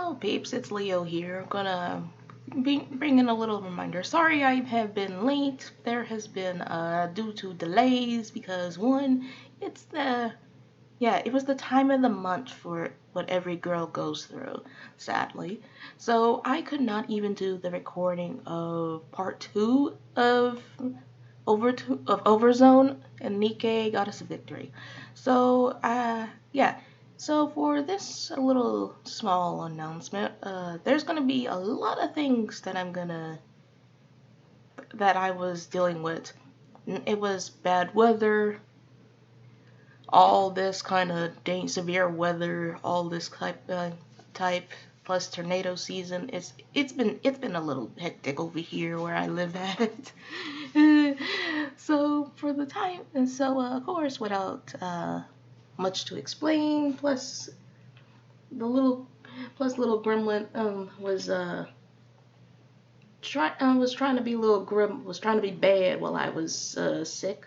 Hello, peeps. It's Leo here. I'm gonna bring in a little reminder. Sorry I have been late. There has been due to delays because one, it's the it was the time of the month for what every girl goes through, sadly. So I could not even do the recording of part two of OverZone, and Nikke got us a victory. So yeah. So for this little small announcement, there's gonna be a lot of things that I was dealing with. It was bad weather, all this kind of severe weather, all this type plus tornado season. It's been a little hectic over here where I live at. So for the time, and so of course without much to explain, the little little gremlin was trying to be a little was trying to be bad while I was sick.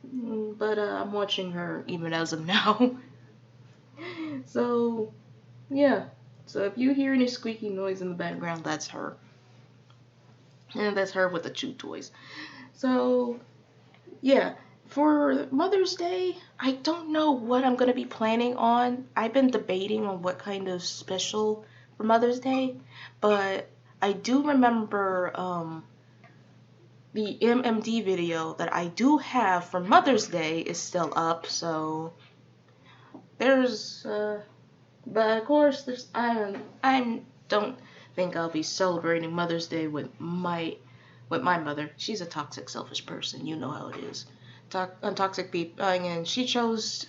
But I'm watching her even as of now. So, yeah. So if you hear any squeaky noise in the background, that's her. And that's her with the chew toys. So, yeah. For Mother's Day, I don't know what I'm going to be planning on. I've been debating on what kind of special for Mother's Day. But I do remember the MMD video that I do have for Mother's Day is still up, so there's but of course I don't think I'll be celebrating Mother's Day with my mother. She's a toxic, selfish person. You know how it is. Toxic people, and she chose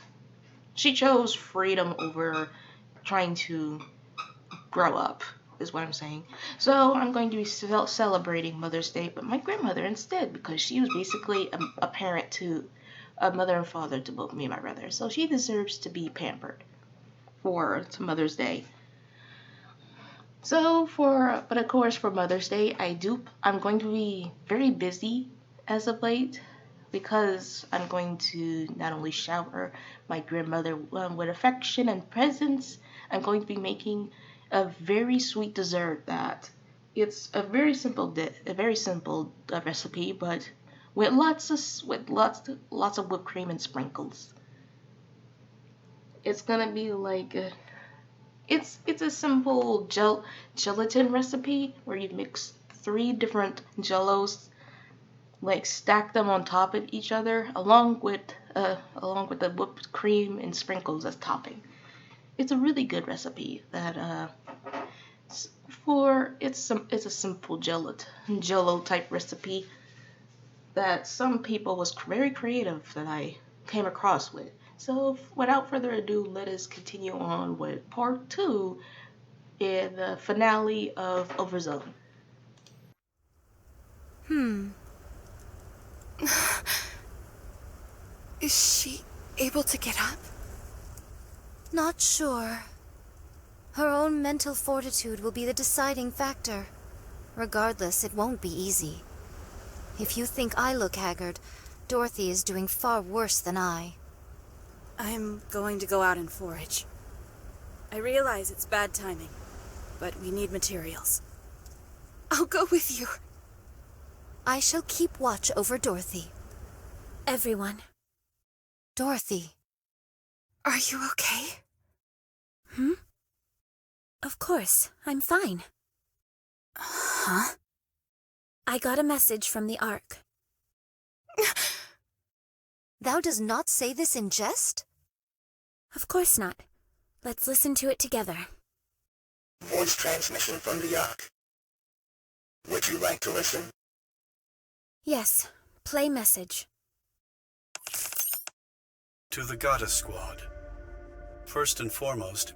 freedom over trying to grow up, is what I'm saying. So I'm going to be celebrating Mother's Day with my grandmother instead, because she was basically a parent to a mother and father to both me and my brother. So she deserves to be pampered to Mother's Day. So but of course for Mother's Day, I'm going to be very busy as of late, because I'm going to not only shower my grandmother with affection and presents, I'm going to be making a very sweet dessert that it's a very simple recipe, but with lots of whipped cream and sprinkles. It's gonna be like it's a simple gelatin recipe where you mix 3 different jellos, like stack them on top of each other, along with the whipped cream and sprinkles as topping. It's a really good recipe that it's a simple jello type recipe that some people was very creative that I came across with. So without further ado, let us continue on with part 2 in the finale of OverZone. Is she able to get up? Not sure. Her own mental fortitude will be the deciding factor. Regardless, it won't be easy. If you think I look haggard, Dorothy is doing far worse than I. I'm going to go out and forage. I realize it's bad timing, but we need materials. I'll go with you. I shall keep watch over Dorothy. Everyone. Dorothy. Are you okay? Of course, I'm fine. Huh? I got a message from the Ark. Thou does not say this in jest? Of course not. Let's listen to it together. Voice transmission from the Ark. Would you like to listen? Yes. Play message. To the Goddess Squad. First and foremost,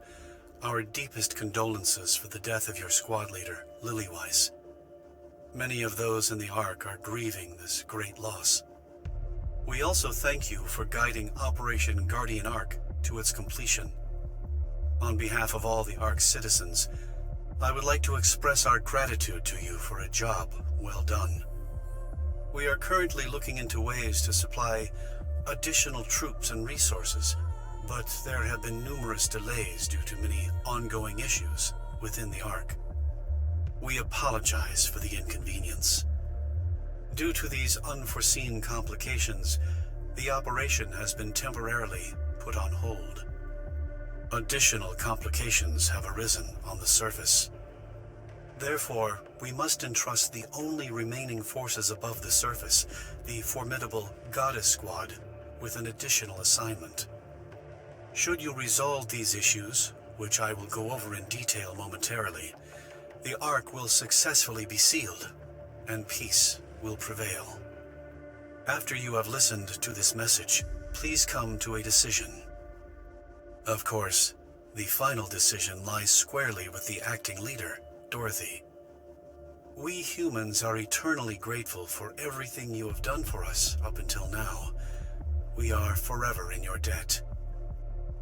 our deepest condolences for the death of your squad leader, Lilyweiss. Many of those in the Ark are grieving this great loss. We also thank you for guiding Operation Guardian Ark to its completion. On behalf of all the Ark's citizens, I would like to express our gratitude to you for a job well done. We are currently looking into ways to supply additional troops and resources, but there have been numerous delays due to many ongoing issues within the Ark. We apologize for the inconvenience. Due to these unforeseen complications, the operation has been temporarily put on hold. Additional complications have arisen on the surface. Therefore, we must entrust the only remaining forces above the surface, the formidable Goddess Squad, with an additional assignment. Should you resolve these issues, which I will go over in detail momentarily, the Ark will successfully be sealed, and peace will prevail. After you have listened to this message, please come to a decision. Of course, the final decision lies squarely with the acting leader, Dorothy. We humans are eternally grateful for everything you have done for us up until now. We are forever in your debt.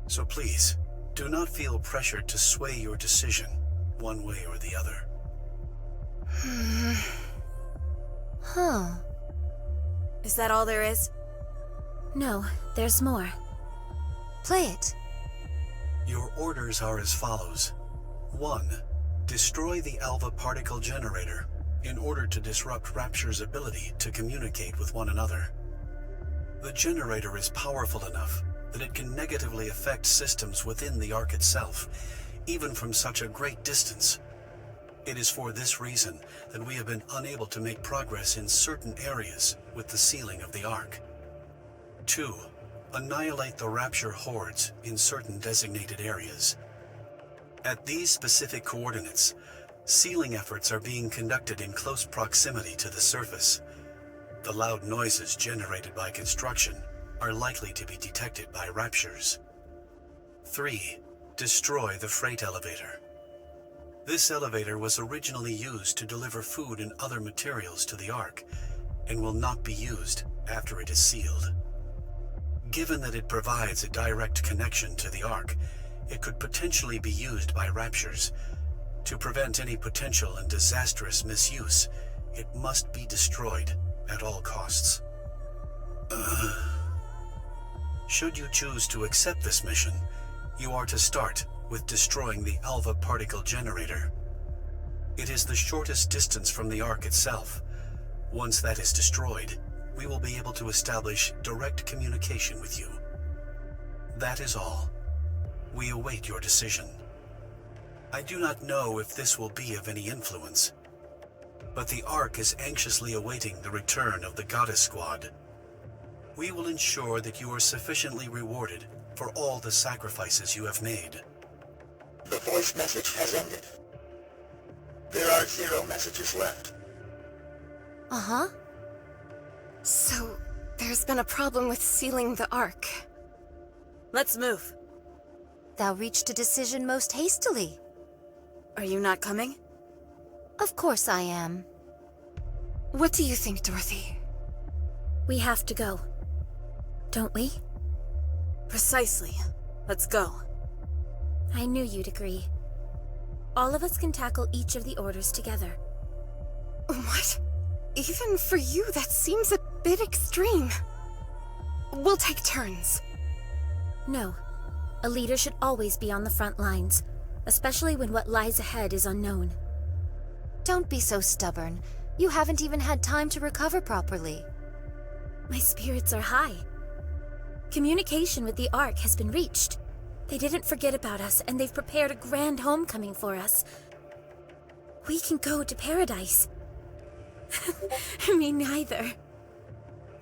So please, do not feel pressured to sway your decision one way or the other. Huh. Is that all there is? No, there's more. Play it. Your orders are as follows. 1. Destroy the Alva particle generator in order to disrupt Rapture's ability to communicate with one another. The generator is powerful enough that it can negatively affect systems within the Ark itself, even from such a great distance. It is for this reason that we have been unable to make progress in certain areas with the sealing of the Ark. 2. Annihilate the Rapture hordes in certain designated areas. At these specific coordinates, sealing efforts are being conducted in close proximity to the surface. The loud noises generated by construction are likely to be detected by Raptures. 3. Destroy the freight elevator. This elevator was originally used to deliver food and other materials to the Ark, and will not be used after it is sealed. Given that it provides a direct connection to the Ark, it could potentially be used by Raptures. To prevent any potential and disastrous misuse, it must be destroyed at all costs. Should you choose to accept this mission, you are to start with destroying the Alva particle generator. It is the shortest distance from the Ark itself. Once that is destroyed, we will be able to establish direct communication with you. That is all. We await your decision. I do not know if this will be of any influence, but the Ark is anxiously awaiting the return of the Goddess Squad. We will ensure that you are sufficiently rewarded for all the sacrifices you have made. The voice message has ended. There are 0 messages left. Uh-huh. So, there's been a problem with sealing the Ark. Let's move. Thou reached a decision most hastily. Are you not coming? Of course I am. What do you think, Dorothy? We have to go. Don't we? Precisely. Let's go. I knew you'd agree. All of us can tackle each of the orders together. What? Even for you, that seems a bit extreme. We'll take turns. No. A leader should always be on the front lines, especially when what lies ahead is unknown. Don't be so stubborn. You haven't even had time to recover properly. My spirits are high. Communication with the Ark has been reached. They didn't forget about us, and they've prepared a grand homecoming for us. We can go to paradise. Me neither.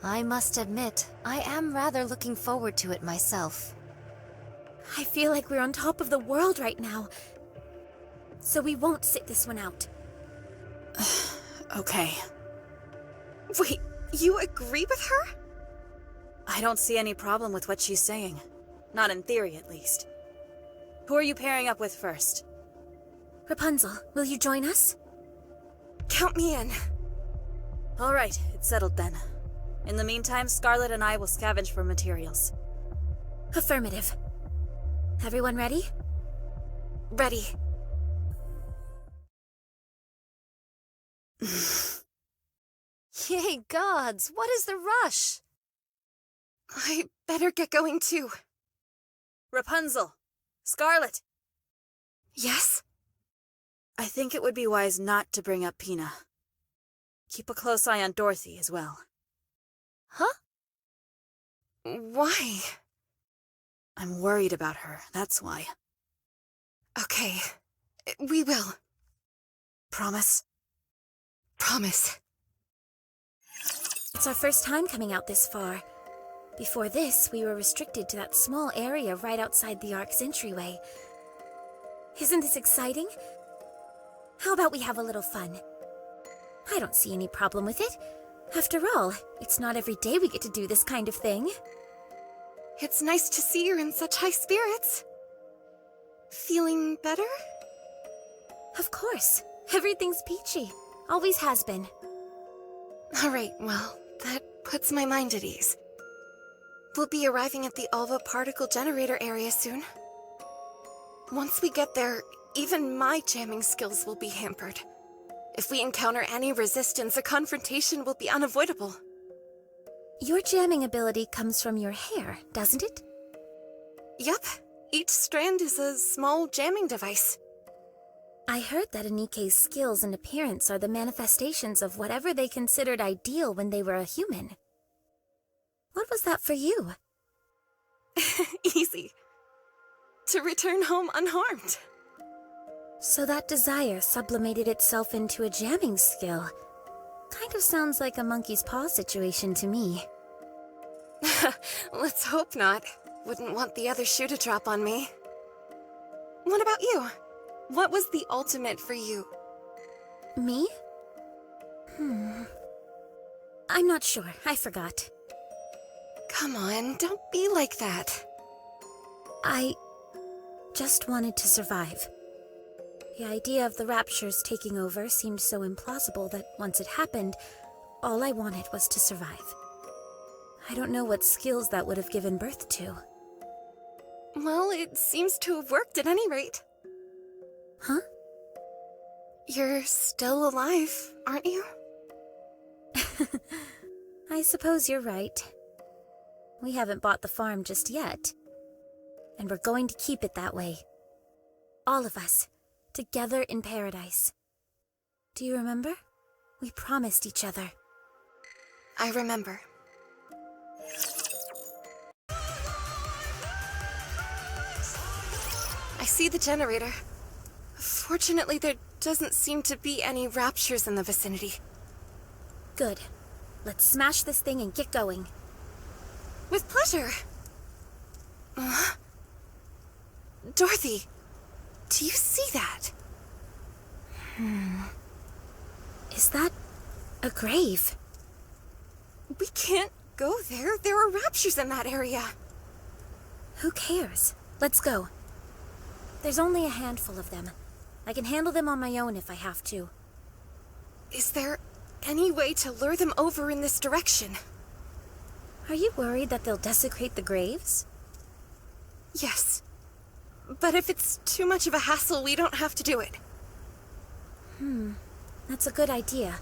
I must admit, I am rather looking forward to it myself. I feel like we're on top of the world right now. So we won't sit this one out. Okay. Wait, you agree with her? I don't see any problem with what she's saying. Not in theory, at least. Who are you pairing up with first? Rapunzel, will you join us? Count me in. All right, it's settled then. In the meantime, Scarlet and I will scavenge for materials. Affirmative. Everyone ready? Ready. Yay gods, what is the rush? I better get going too. Rapunzel! Scarlet! Yes? I think it would be wise not to bring up Pina. Keep a close eye on Dorothy as well. Huh? Why? I'm worried about her, that's why. Okay, we will. Promise? Promise. It's our first time coming out this far. Before this, we were restricted to that small area right outside the Ark's entryway. Isn't this exciting? How about we have a little fun? I don't see any problem with it. After all, it's not every day we get to do this kind of thing. It's nice to see you're in such high spirits. Feeling better? Of course. Everything's peachy. Always has been. Alright, well, that puts my mind at ease. We'll be arriving at the Alva particle generator area soon. Once we get there, even my jamming skills will be hampered. If we encounter any resistance, a confrontation will be unavoidable. Your jamming ability comes from your hair, doesn't it? Yep, each strand is a small jamming device. I heard that Nikke's skills and appearance are the manifestations of whatever they considered ideal when they were a human. What was that for you? Easy. To return home unharmed. So that desire sublimated itself into a jamming skill. Kind of sounds like a monkey's paw situation to me. Let's hope not. Wouldn't want the other shoe to drop on me. What about you? What was the ultimate for you? Me? I'm not sure. I forgot. Come on, don't be like that. I just wanted to survive. The idea of the raptures taking over seemed so implausible that once it happened, all I wanted was to survive. I don't know what skills that would have given birth to. Well, it seems to have worked at any rate. Huh? You're still alive, aren't you? I suppose you're right. We haven't bought the farm just yet. And we're going to keep it that way. All of us, together in paradise. Do you remember? We promised each other. I remember. I see the generator. Fortunately, there doesn't seem to be any raptures in the vicinity. Good. Let's smash this thing and get going. With pleasure. Dorothy, do you see that? Is that a grave? We can't go there. There are raptures in that area. Who cares? Let's go. There's only a handful of them. I can handle them on my own if I have to. Is there any way to lure them over in this direction? Are you worried that they'll desecrate the graves? Yes. But if it's too much of a hassle, we don't have to do it. That's a good idea.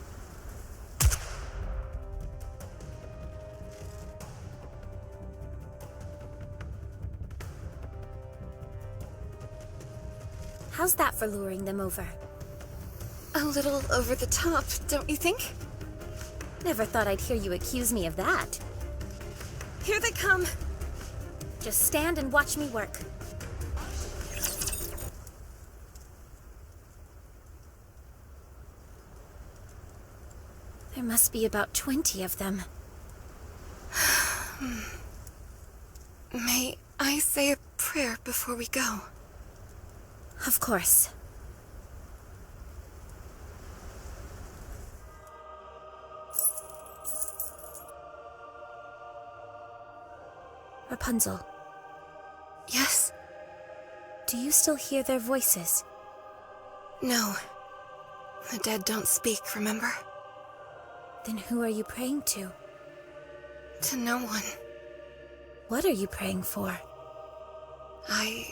How's that for luring them over? A little over the top, don't you think? Never thought I'd hear you accuse me of that. Here they come. Just stand and watch me work. There must be about 20 of them. May I say a prayer before we go? Of course. Rapunzel, Yes? do you still hear their voices? No. The dead don't speak, remember? Then who are you praying to? To no one. What are you praying for? I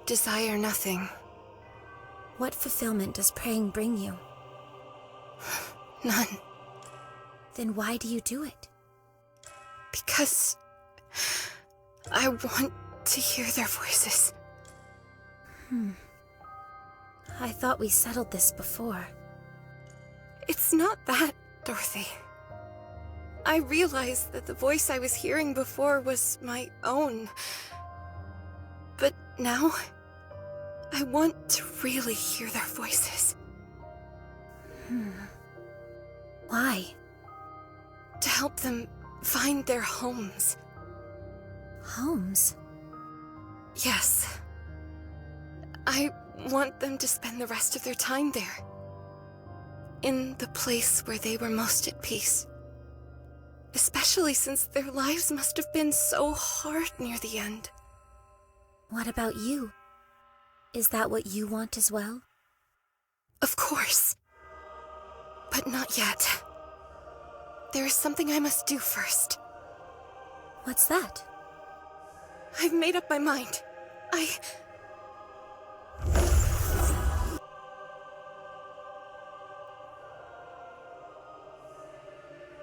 desire nothing. What fulfillment does praying bring you? None. Then why do you do it? Because I want to hear their voices. I thought we settled this before. It's not that, Dorothy. I realized that the voice I was hearing before was my own. But now, I want to really hear their voices. Why? To help them find their homes. Homes? Yes. I want them to spend the rest of their time there. In the place where they were most at peace. Especially since their lives must have been so hard near the end. What about you? Is that what you want as well? Of course. But not yet. There is something I must do first. What's that? I've made up my mind.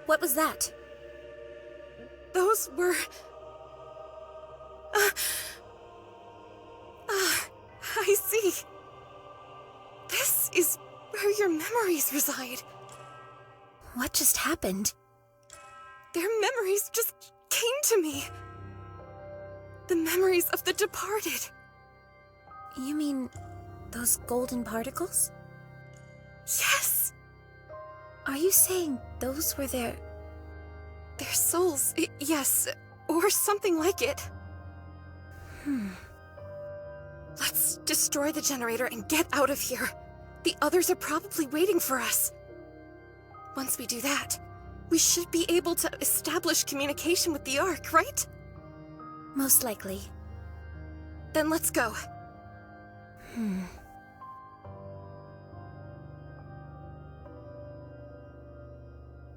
What was that? Those were... I see. This is where your memories reside. What just happened? Their memories just came to me. The memories of the departed. You mean those golden particles? Yes. Are you saying those were their souls, yes, or something like it. Let's destroy the generator and get out of here. The others are probably waiting for us. Once we do that, we should be able to establish communication with the Ark, right? Most likely. Then let's go.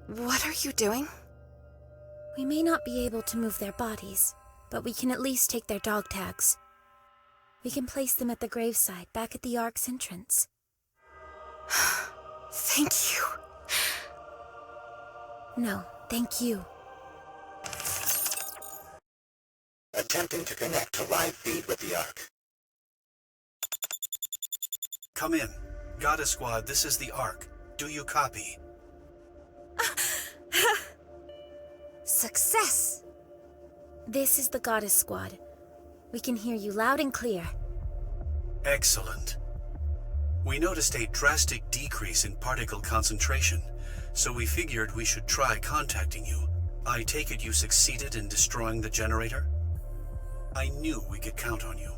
What are you doing? We may not be able to move their bodies, but we can at least take their dog tags. We can place them at the graveside back at the Ark's entrance. Thank you. No, thank you. Attempting to connect to live feed with the Ark. Come in. Goddess Squad, this is the Ark. Do you copy? Success! This is the Goddess Squad. We can hear you loud and clear. Excellent. We noticed a drastic decrease in particle concentration, so we figured we should try contacting you. I take it you succeeded in destroying the generator? I knew we could count on you.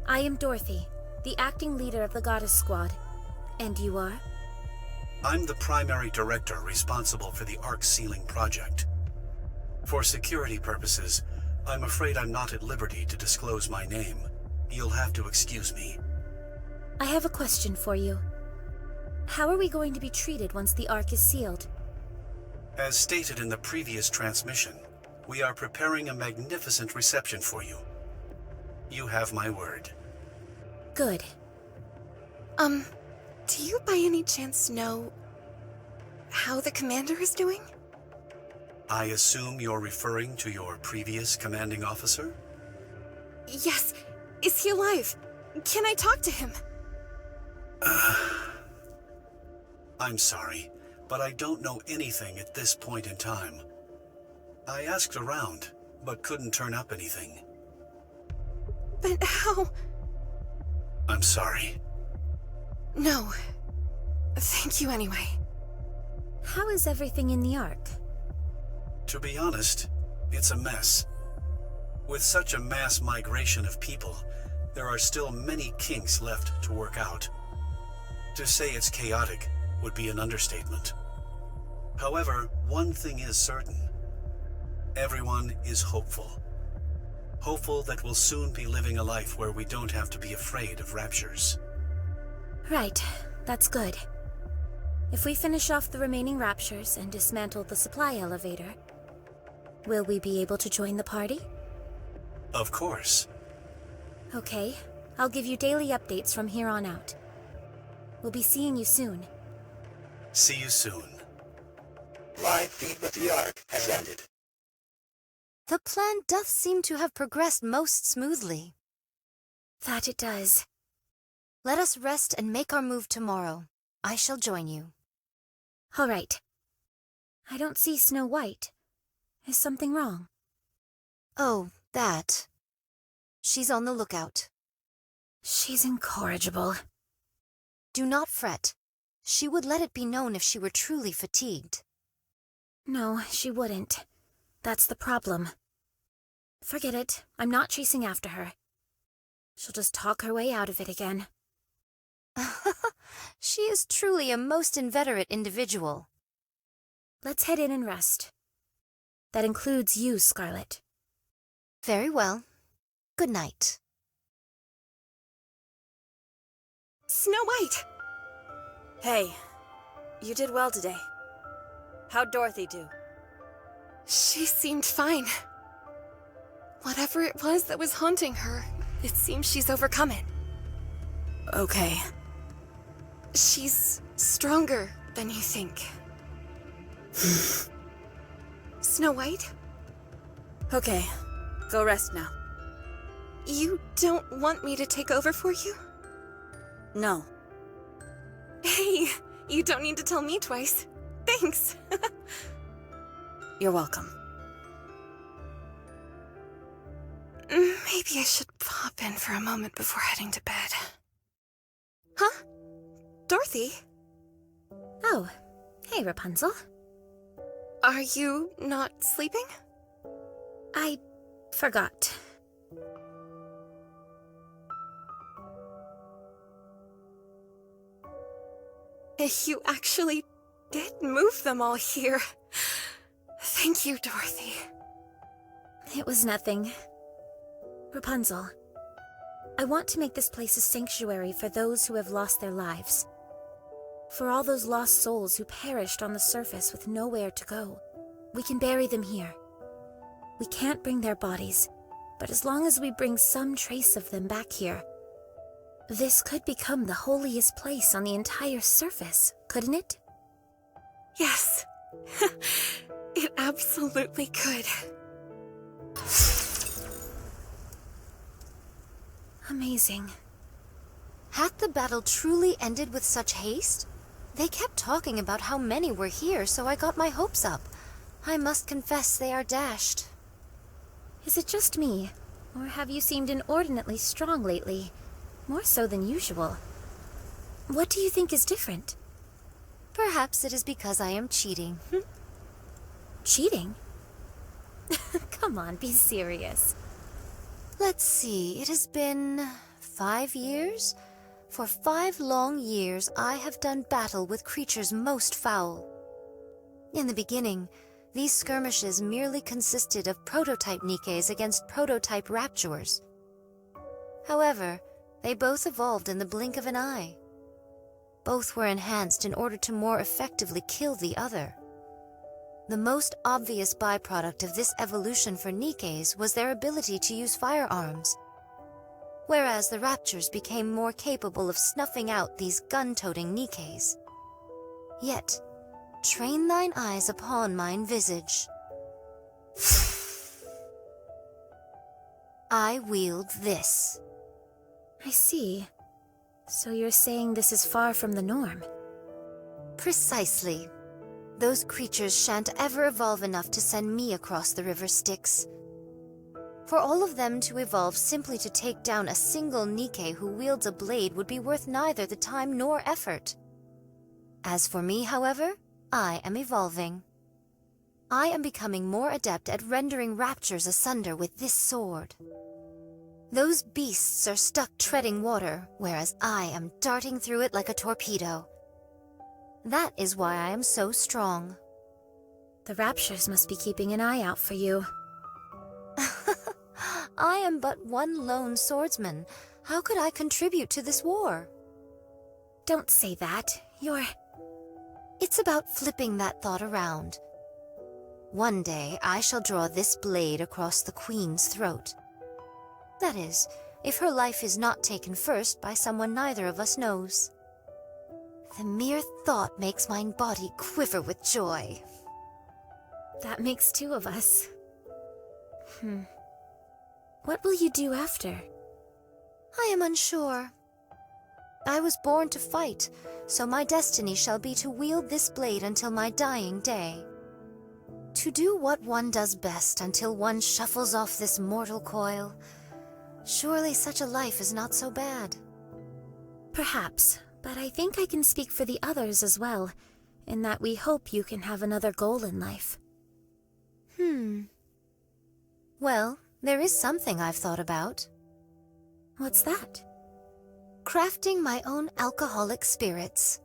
I am Dorothy, the acting leader of the Goddess Squad. And you are? I'm the primary director responsible for the Ark Sealing project. For security purposes, I'm afraid I'm not at liberty to disclose my name. You'll have to excuse me. I have a question for you. How are we going to be treated once the Ark is sealed? As stated in the previous transmission, we are preparing a magnificent reception for you. You have my word. Good. Do you by any chance know how the commander is doing? I assume you're referring to your previous commanding officer? Yes. Is he alive? Can I talk to him? I'm sorry, but I don't know anything at this point in time. I asked around, but couldn't turn up anything. But how? I'm sorry. No. Thank you anyway. How is everything in the Ark? To be honest, it's a mess. With such a mass migration of people, there are still many kinks left to work out. To say it's chaotic would be an understatement. However, one thing is certain. Everyone is hopeful. Hopeful that we'll soon be living a life where we don't have to be afraid of raptures. Right, that's good. If we finish off the remaining raptures and dismantle the supply elevator, will we be able to join the party? Of course. Okay, I'll give you daily updates from here on out. We'll be seeing you soon. See you soon. Live feed with the Ark has ended. The plan doth seem to have progressed most smoothly. That it does. Let us rest and make our move tomorrow. I shall join you. All right. I don't see Snow White. Is something wrong? Oh, that. She's on the lookout. She's incorrigible. Do not fret. She would let it be known if she were truly fatigued. No, she wouldn't. That's the problem. Forget it. I'm not chasing after her. She'll just talk her way out of it again. She is truly a most inveterate individual. Let's head in and rest. That includes you, Scarlet. Very well. Good night. Snow White! Hey, you did well today. How'd Dorothy do? She seemed fine. Whatever it was that was haunting her, it seems she's overcome it. Okay. She's stronger than you think. Snow White? Okay, go rest now. You don't want me to take over for you? No. Hey, you don't need to tell me twice. Thanks. You're welcome. Maybe I should pop in for a moment before heading to bed. Huh? Dorothy? Oh, hey, Rapunzel. Are you not sleeping? I forgot. You actually did move them all here. Thank you, Dorothy. It was nothing. Rapunzel, I want to make this place a sanctuary for those who have lost their lives. For all those lost souls who perished on the surface with nowhere to go. We can bury them here. We can't bring their bodies, but as long as we bring some trace of them back here, this could become the holiest place on the entire surface, couldn't it? Yes. It absolutely could. Amazing. Had the battle truly ended with such haste? They kept talking about how many were here, so I got my hopes up. I must confess they are dashed. Is it just me, or have you seemed inordinately strong lately? More so than usual. What do you think is different? Perhaps it is because I am cheating. Cheating? Come on, be serious. Let's see, it has been 5 years? For 5 long years, I have done battle with creatures most foul. In the beginning, these skirmishes merely consisted of prototype Nikkes against prototype Rapturers. However, they both evolved in the blink of an eye. Both were enhanced in order to more effectively kill the other. The most obvious byproduct of this evolution for Nikkes was their ability to use firearms, whereas the Raptures became more capable of snuffing out these gun-toting Nikkes. Yet, train thine eyes upon mine visage. I wield this. I see. So you're saying this is far from the norm? Precisely. Those creatures shan't ever evolve enough to send me across the river Styx. For all of them to evolve simply to take down a single Nikke who wields a blade would be worth neither the time nor effort. As for me, however, I am evolving. I am becoming more adept at rendering raptures asunder with this sword. Those beasts are stuck treading water, whereas I am darting through it like a torpedo. That is why I am so strong. The Raptures must be keeping an eye out for you. I am but one lone swordsman. How could I contribute to this war? Don't say that. It's about flipping that thought around. One day, I shall draw this blade across the Queen's throat. That is, if her life is not taken first by someone neither of us knows. The mere thought makes mine body quiver with joy. That makes 2 of us. What will you do after? I am unsure. I was born to fight, so my destiny shall be to wield this blade until my dying day. To do what one does best until one shuffles off this mortal coil. Surely such a life is not so bad. Perhaps, but I think I can speak for the others as well, in that we hope you can have another goal in life. Well, there is something I've thought about. What's that? Crafting my own alcoholic spirits.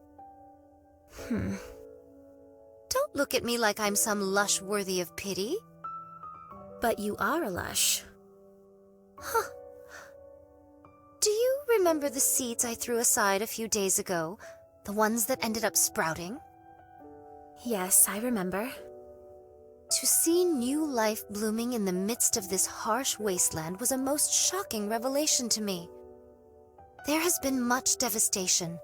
Don't look at me like I'm some lush worthy of pity. But you are a lush. Huh. Do you remember the seeds I threw aside a few days ago? The ones that ended up sprouting? Yes, I remember. To see new life blooming in the midst of this harsh wasteland was a most shocking revelation to me. There has been much devastation,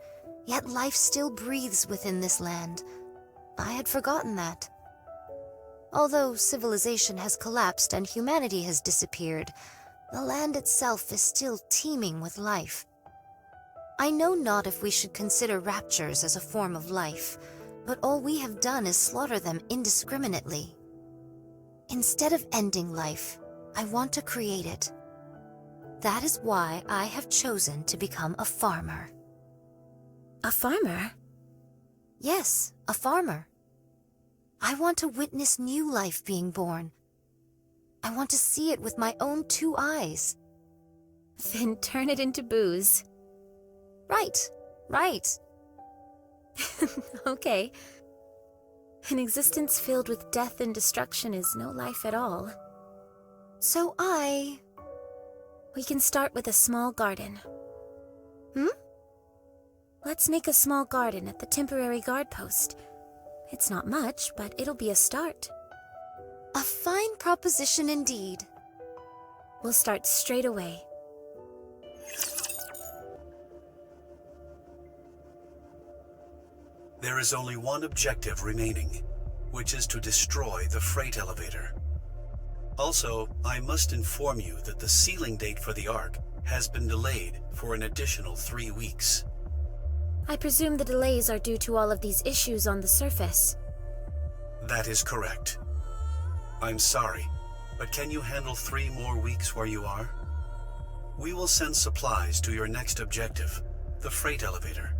yet life still breathes within this land. I had forgotten that. Although civilization has collapsed and humanity has disappeared, the land itself is still teeming with life. I know not if we should consider raptures as a form of life, but all we have done is slaughter them indiscriminately. Instead of ending life, I want to create it. That is why I have chosen to become a farmer. A farmer? Yes, a farmer. I want to witness new life being born. I want to see it with my own 2 eyes. Then turn it into booze. Right. Okay. An existence filled with death and destruction is no life at all. So We can start with a small garden. Let's make a small garden at the temporary guard post. It's not much, but it'll be a start. A fine proposition indeed. We'll start straight away. There is only one objective remaining, which is to destroy the freight elevator. Also, I must inform you that the sealing date for the Ark has been delayed for an additional 3 weeks. I presume the delays are due to all of these issues on the surface. That is correct. I'm sorry, but can you handle 3 more weeks where you are? We will send supplies to your next objective, the freight elevator.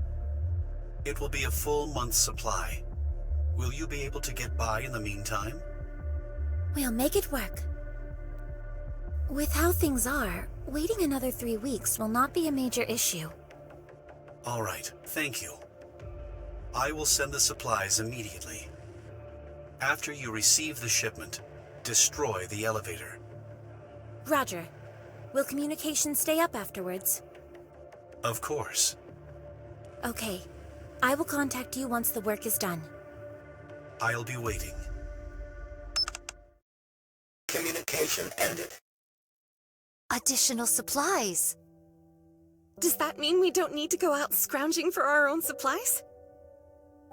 It will be a full month's supply. Will you be able to get by in the meantime? We'll make it work. With how things are, waiting another 3 weeks will not be a major issue. All right, thank you. I will send the supplies immediately. After you receive the shipment, destroy the elevator. Roger. Will communication stay up afterwards? Of course. Okay. I will contact you once the work is done. I'll be waiting. Communication ended. Additional supplies. Does that mean we don't need to go out scrounging for our own supplies?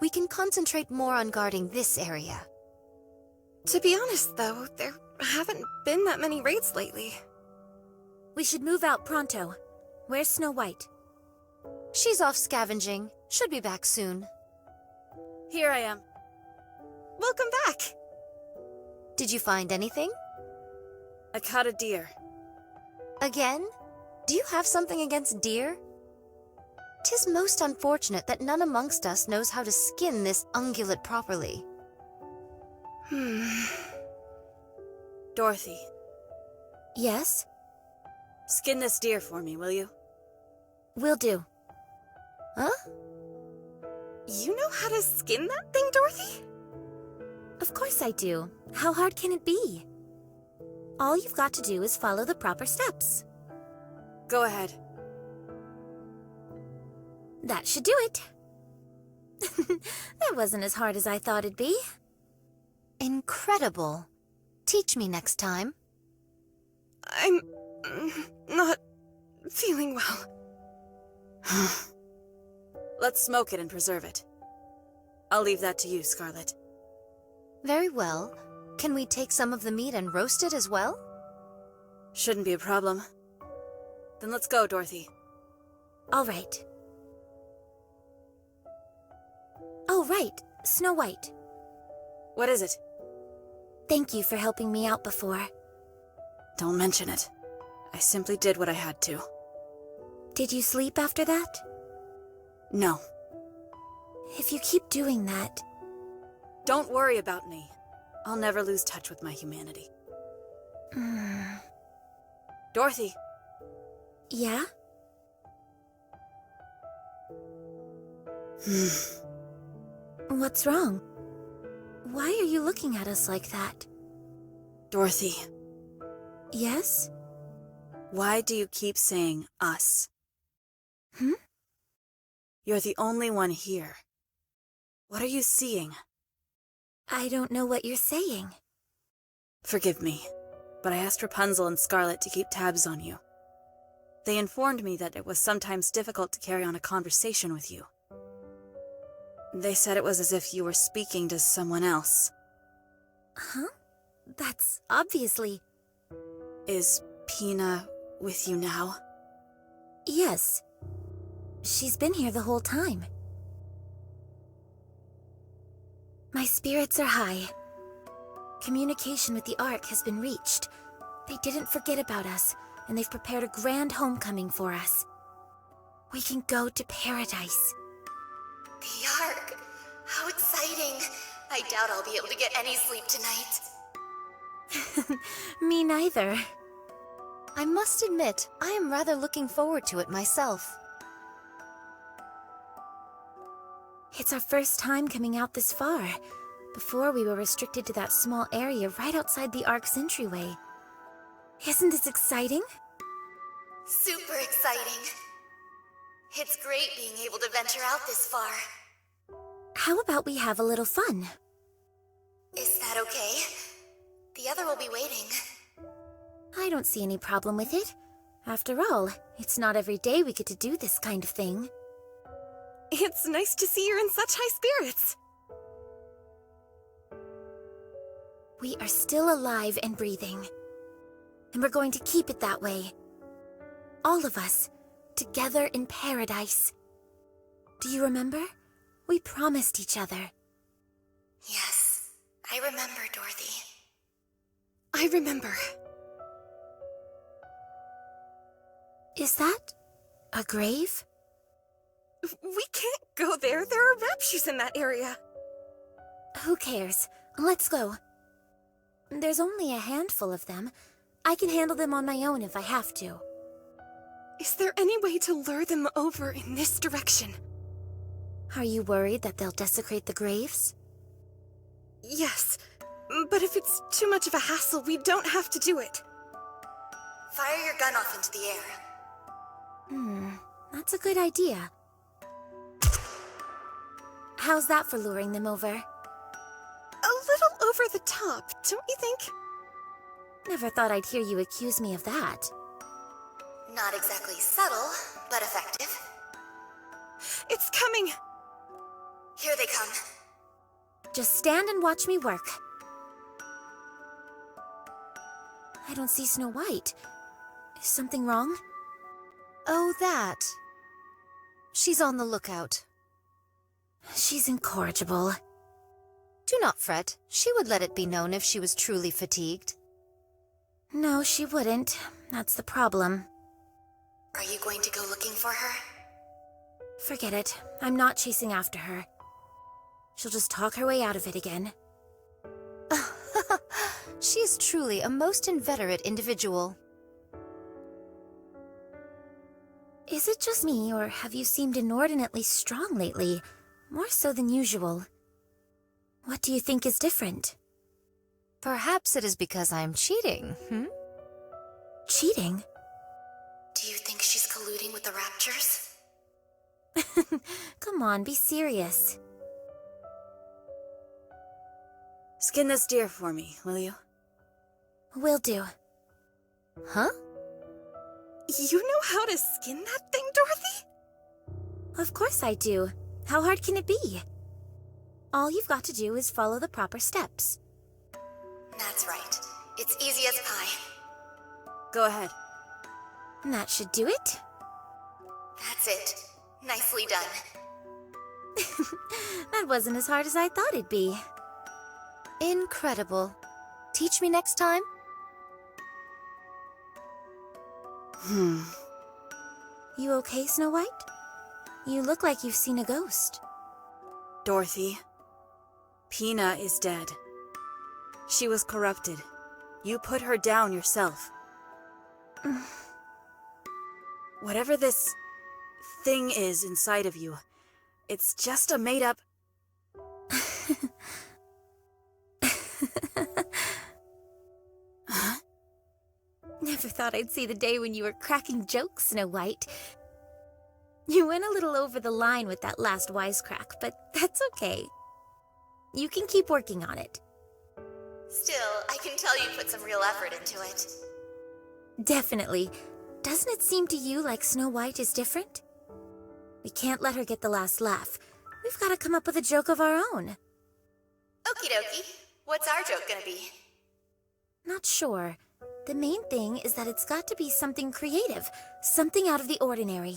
We can concentrate more on guarding this area. To be honest, though, there haven't been that many raids lately. We should move out pronto. Where's Snow White? She's off scavenging. Should be back soon. Here I am. Welcome back! Did you find anything? I caught a deer. Again? Do you have something against deer? 'Tis most unfortunate that none amongst us knows how to skin this ungulate properly. Dorothy, Yes? skin this deer for me, will you? Will do. Huh? You know how to skin that thing, Dorothy? Of course I do. How hard can it be? All you've got to do is follow the proper steps. Go ahead. That should do it. That wasn't as hard as I thought it'd be. Incredible. Teach me next time. I'm not feeling well. Let's smoke it and preserve it. I'll leave that to you, Scarlet. Very well. Can we take some of the meat and roast it as well? Shouldn't be a problem. Then let's go, Dorothy. All right. Oh, right. Snow White. What is it? Thank you for helping me out before. Don't mention it. I simply did what I had to. Did you sleep after that? No. If you keep doing that... Don't worry about me. I'll never lose touch with my humanity. Dorothy. Yeah? What's wrong? Why are you looking at us like that? Dorothy, Yes? why do you keep saying us? Hmm? You're the only one here. What are you seeing? I don't know what you're saying. Forgive me, but I asked Rapunzel and Scarlet to keep tabs on you. They informed me that it was sometimes difficult to carry on a conversation with you. They said it was as if you were speaking to someone else. Huh? That's obviously... Is Pina with you now? Yes. She's been here the whole time. My spirits are high. Communication with the Ark has been reached. They didn't forget about us, and they've prepared a grand homecoming for us. We can go to paradise. The Ark! How exciting! I doubt I'll be able to get any sleep tonight. Me neither. I must admit, I am rather looking forward to it myself. It's our first time coming out this far. Before, we were restricted to that small area right outside the Ark's entryway. Isn't this exciting? Super exciting. It's great being able to venture out this far. How about we have a little fun? Is that okay? The other will be waiting. I don't see any problem with it. After all, it's not every day we get to do this kind of thing. It's nice to see you're in such high spirits. We are still alive and breathing. And we're going to keep it that way. All of us, together in paradise. Do you remember? We promised each other. Yes, I remember, Dorothy. I remember. Is that a grave? We can't go there. There are raptures in that area. Who cares? Let's go. There's only a handful of them. I can handle them on my own if I have to. Is there any way to lure them over in this direction? Are you worried that they'll desecrate the graves? Yes, but if it's too much of a hassle, we don't have to do it. Fire your gun off into the air. That's a good idea. How's that for luring them over? A little over the top, don't you think? Never thought I'd hear you accuse me of that. Not exactly subtle, but effective. It's coming! Here they come. Just stand and watch me work. I don't see Snow White. Is something wrong? Oh, that. She's on the lookout. She's incorrigible. Do not fret. She would let it be known if she was truly fatigued. No, she wouldn't. That's the problem. Are you going to go looking for her? Forget it. I'm not chasing after her. She'll just talk her way out of it again. She is truly a most inveterate individual. Is it just me, or have you seemed inordinately strong lately? More so than usual. What do you think is different? Perhaps it is because I'm cheating, Cheating? Do you think she's colluding with the Raptures? Come on, be serious. Skin this deer for me, will you? Will do. Huh? You know how to skin that thing, Dorothy? Of course I do. How hard can it be? All you've got to do is follow the proper steps. That's right. It's easy as pie. Go ahead. And that should do it. That's it. Nicely done. That wasn't as hard as I thought it'd be. Incredible. Teach me next time? You okay, Snow White? You look like you've seen a ghost. Dorothy, Pina is dead. She was corrupted. You put her down yourself. Whatever this thing is inside of you, it's just a made-up... Huh? Never thought I'd see the day when you were cracking jokes, Snow White. You went a little over the line with that last wisecrack, but that's okay. You can keep working on it. Still, I can tell you put some real effort into it. Definitely. Doesn't it seem to you like Snow White is different? We can't let her get the last laugh. We've got to come up with a joke of our own. Okie dokie. What's our joke gonna be? Not sure. The main thing is that it's got to be something creative, something out of the ordinary.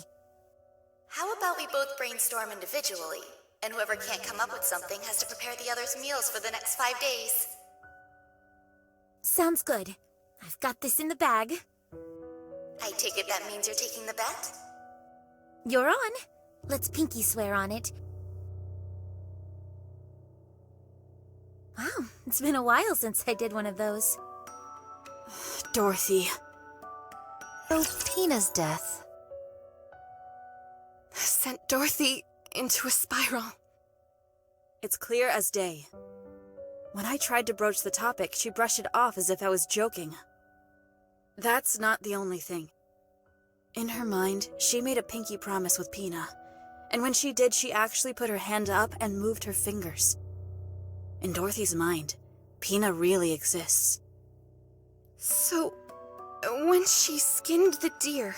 How about we both brainstorm individually, and whoever can't come up with something has to prepare the other's meals for the next 5 days? Sounds good. I've got this in the bag. I take it that means you're taking the bet? You're on. Let's pinky swear on it. Wow, it's been a while since I did one of those. Dorothy. So Pina's death Sent Dorothy into a spiral. It's clear as day. When I tried to broach the topic, she brushed it off as if I was joking. That's not the only thing. In her mind, she made a pinky promise with Pina. And when she did, she actually put her hand up and moved her fingers. In Dorothy's mind, Pina really exists. So, when she skinned the deer,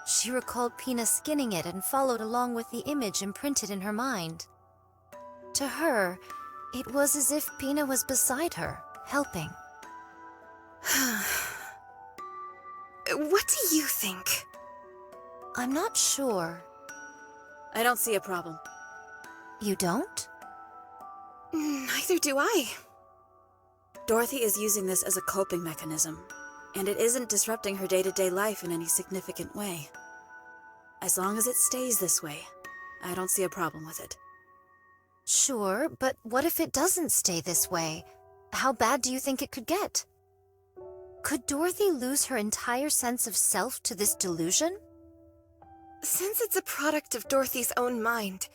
She recalled Pina skinning it and followed along with the image imprinted in her mind. To her, it was as if Pina was beside her, helping. what do you think? I'm not sure. I don't see a problem. You don't? Neither do I. Dorothy is using this as a coping mechanism, and it isn't disrupting her day-to-day life in any significant way. As long as it stays this way, I don't see a problem with it. Sure, but what if it doesn't stay this way? How bad do you think it could get? Could Dorothy lose her entire sense of self to this delusion? Since it's a product of Dorothy's own mind,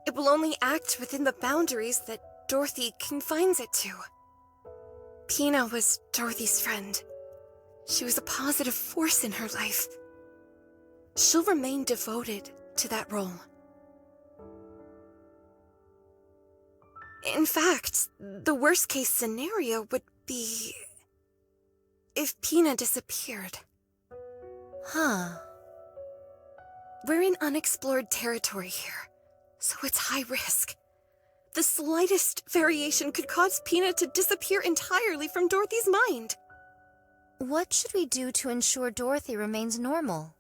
it will only act within the boundaries that Dorothy confines it to. Pina was Dorothy's friend. She was a positive force in her life. She'll remain devoted to that role. In fact, the worst-case scenario would be if Pina disappeared. Huh. We're in unexplored territory here, so it's high risk. The slightest variation could cause Pina to disappear entirely from Dorothy's mind. What should we do to ensure Dorothy remains normal?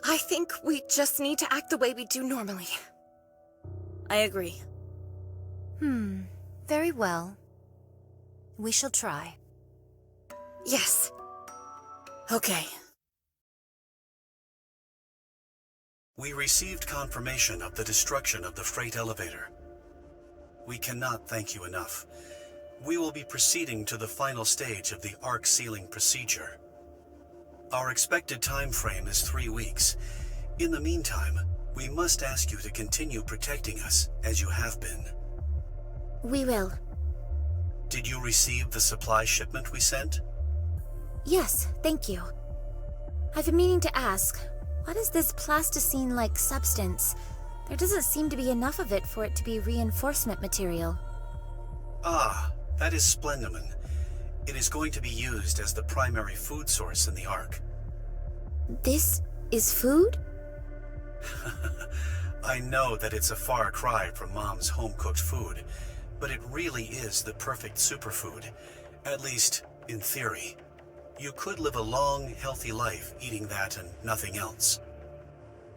I think we just need to act the way we do normally. I agree. Very well. We shall try. Yes. Okay. We received confirmation of the destruction of the freight elevator. We cannot thank you enough. We will be proceeding to the final stage of the arc sealing procedure. Our expected time frame is 3 weeks. In the meantime, we must ask you to continue protecting us as you have been. We will. Did you receive the supply shipment we sent? Yes, thank you. I've been meaning to ask, what is this plasticine-like substance? There doesn't seem to be enough of it for it to be reinforcement material. Ah, that is Splendiman. It is going to be used as the primary food source in the Ark. This is food? I know that it's a far cry from Mom's home-cooked food, but it really is the perfect superfood, at least in theory. You could live a long, healthy life eating that and nothing else.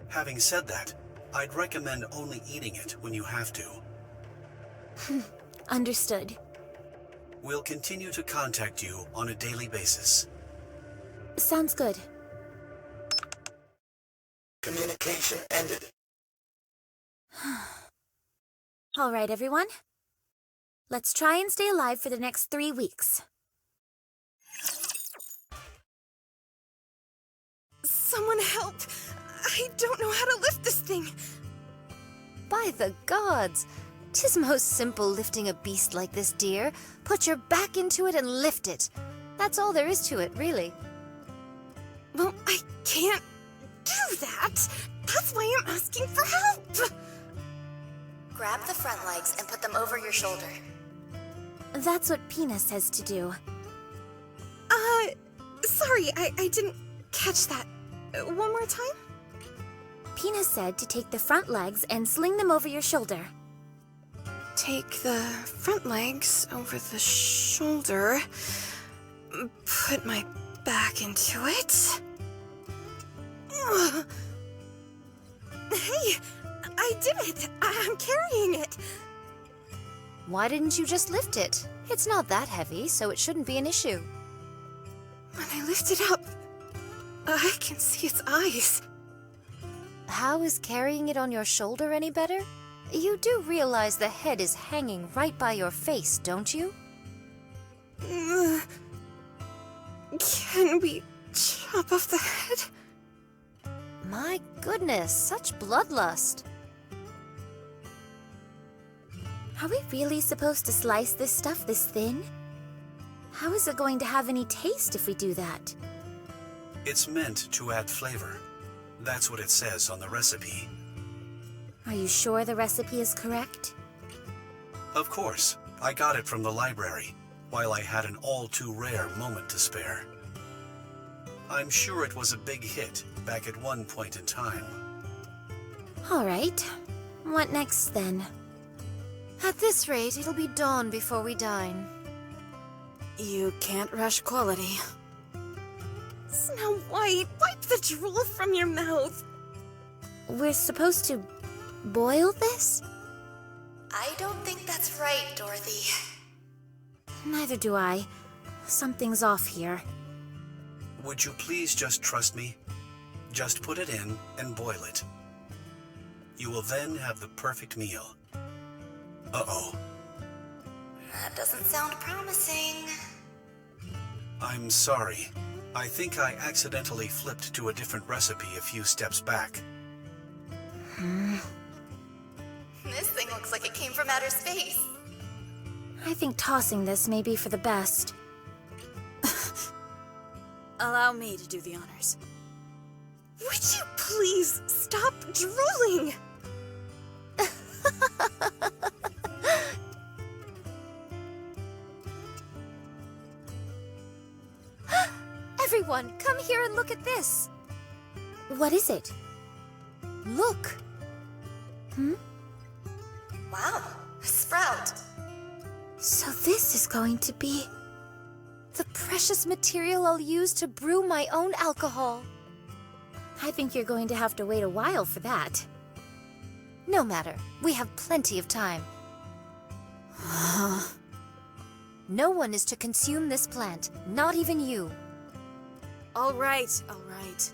Having said that, I'd recommend only eating it when you have to. Understood. We'll continue to contact you on a daily basis. Sounds good. Communication ended. All right, everyone. Let's try and stay alive for the next 3 weeks. Someone help! I don't know how to lift this thing! By the gods! 'Tis most simple lifting a beast like this, dear. Put your back into it and lift it. That's all there is to it, really. Well, I can't do that! That's why I'm asking for help! Grab the front legs and put them over your shoulder. That's what Pina says to do. Sorry, I didn't catch that. One more time? Pina said to take the front legs and sling them over your shoulder. Take the front legs over the shoulder. Put my back into it. Hey, I did it! I'm carrying it! Why didn't you just lift it? It's not that heavy, so it shouldn't be an issue. When I lift it up, I can see its eyes. How is carrying it on your shoulder any better? You do realize the head is hanging right by your face, don't you? Can we chop off the head? My goodness, such bloodlust. Are we really supposed to slice this stuff this thin? How is it going to have any taste if we do that? It's meant to add flavor. That's what it says on the recipe. Are you sure the recipe is correct? Of course, I got it from the library, while I had an all-too-rare moment to spare. I'm sure it was a big hit back at one point in time. All right. What next, then? At this rate, it'll be dawn before we dine. You can't rush quality. Snow White, wipe the drool from your mouth. We're supposed to boil this? I don't think that's right, Dorothy. Neither do I. Something's off here. Would you please just trust me? Just put it in and boil it. You will then have the perfect meal. Uh-oh. That doesn't sound promising. I'm sorry. I think I accidentally flipped to a different recipe a few steps back. This thing looks like it came from outer space. I think tossing this may be for the best. Allow me to do the honors. Would you please stop drooling? Everyone, come here and look at this. What is it? Look. Wow, a sprout. So this is going to be... The precious material I'll use to brew my own alcohol. I think you're going to have to wait a while for that. No matter, we have plenty of time. No one is to consume this plant, not even you. All right, all right.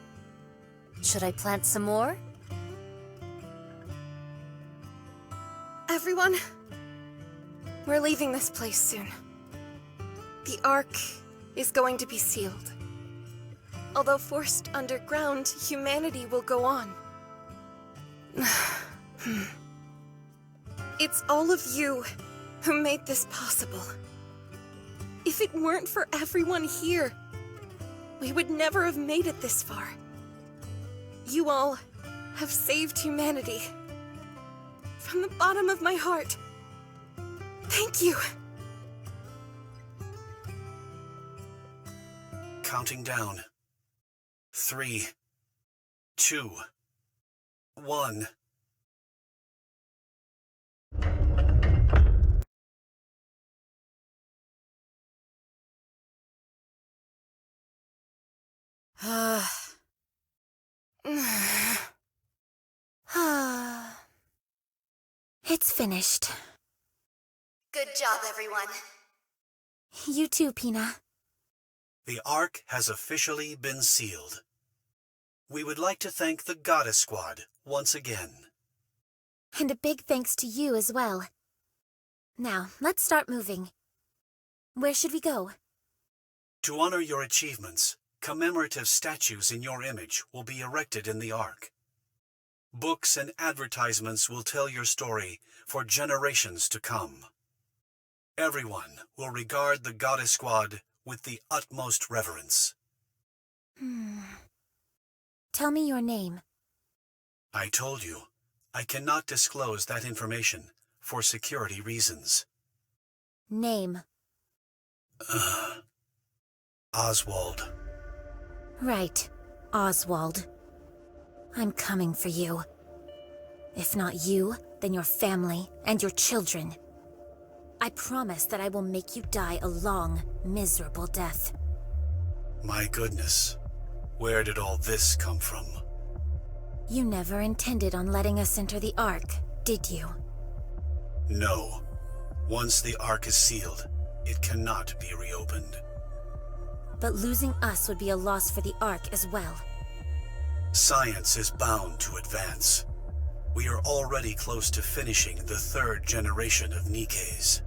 Should I plant some more? Everyone, we're leaving this place soon. The Ark is going to be sealed. Although forced underground, humanity will go on. It's all of you who made this possible. If it weren't for everyone here, we would never have made it this far. You all have saved humanity. From the bottom of my heart, thank you. Counting down. 3, 2, 1. Ah. It's finished. Good job, everyone. You too, Pina. The Ark has officially been sealed. We would like to thank the Goddess Squad once again. And a big thanks to you as well. Now, let's start moving. Where should we go? To honor your achievements, commemorative statues in your image will be erected in the Ark. Books and advertisements will tell your story for generations to come. Everyone will regard the Goddess Squad with the utmost reverence. Tell me your name. I told you, I cannot disclose that information for security reasons. Name. Oswald. Right, Oswald. I'm coming for you. If not you, then your family and your children. I promise that I will make you die a long, miserable death. My goodness, where did all this come from? You never intended on letting us enter the Ark, did you? No. Once the Ark is sealed, it cannot be reopened. But losing us would be a loss for the Ark as well. Science is bound to advance. We are already close to finishing the 3rd generation of Nikkes.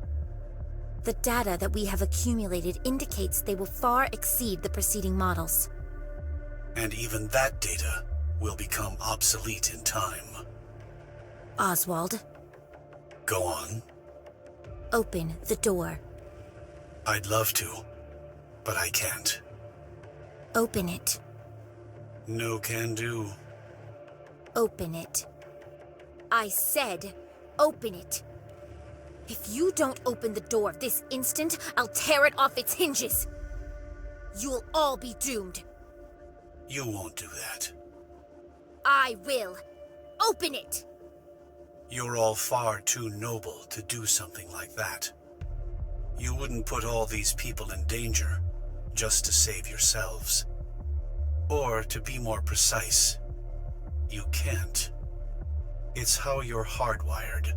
The data that we have accumulated indicates they will far exceed the preceding models. And even that data will become obsolete in time. Oswald, Go on. open the door. I'd love to, but I can't. Open it. No can do. Open it. I said, open it. If you don't open the door this instant, I'll tear it off its hinges. You'll all be doomed. You won't do that. I will. Open it! You're all far too noble to do something like that. You wouldn't put all these people in danger just to save yourselves. Or, to be more precise, you can't. It's how you're hardwired.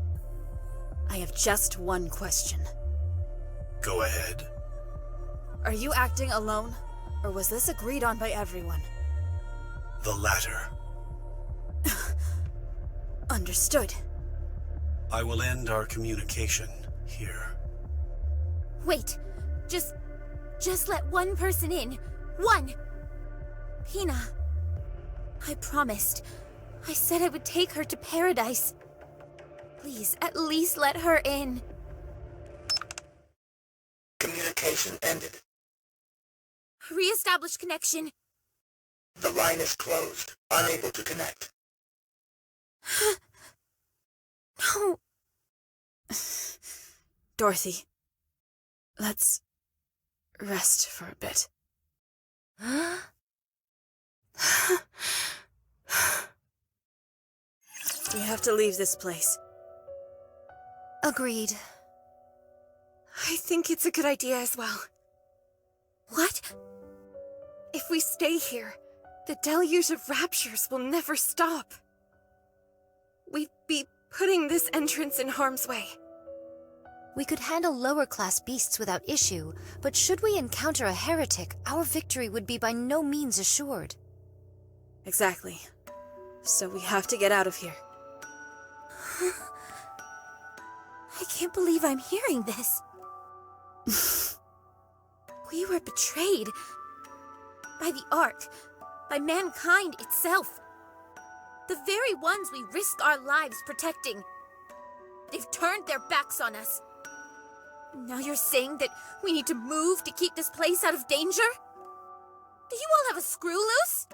I have just one question. Go ahead. Are you acting alone? Or was this agreed on by everyone? The latter. Understood. I will end our communication here. Wait. Just let one person in. One! Pina. I promised. I said I would take her to paradise. Please, at least let her in. Communication ended. Re-establish connection. The line is closed. Unable to connect. No. Dorothy, let's rest for a bit. We have to leave this place. Agreed. I think it's a good idea as well. What? If we stay here, the deluge of raptures will never stop. We'd be putting this entrance in harm's way. We could handle lower-class beasts without issue, but should we encounter a heretic, our victory would be by no means assured. Exactly. So we have to get out of here. I can't believe I'm hearing this. We were betrayed. By the Ark. By mankind itself. The very ones we risk our lives protecting. They've turned their backs on us. Now you're saying that we need to move to keep this place out of danger? Do you all have a screw loose?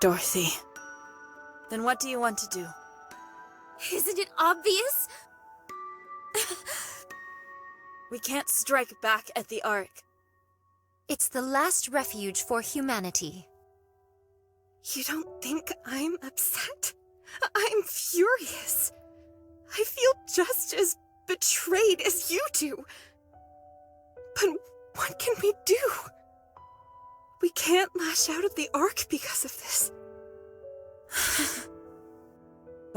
Dorothy. Then what do you want to do? Isn't it obvious? We can't strike back at the Ark. It's the last refuge for humanity. You don't think I'm upset? I'm furious. I feel just as betrayed as you do. But what can we do? We can't lash out at the Ark because of this.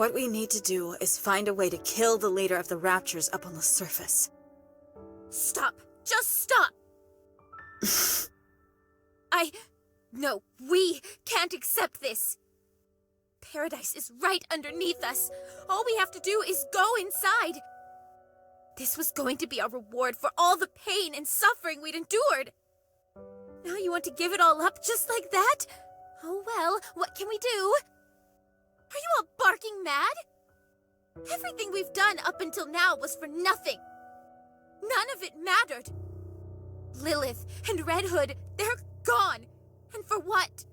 What we need to do is find a way to kill the leader of the Raptures up on the surface. Stop! Just stop! No, we can't accept this. Paradise is right underneath us. All we have to do is go inside. This was going to be our reward for all the pain and suffering we'd endured. Now you want to give it all up just like that? Oh well, what can we do? Are you all barking mad? Everything we've done up until now was for nothing. None of it mattered. Lilith and Red Hood, they're gone. And for what?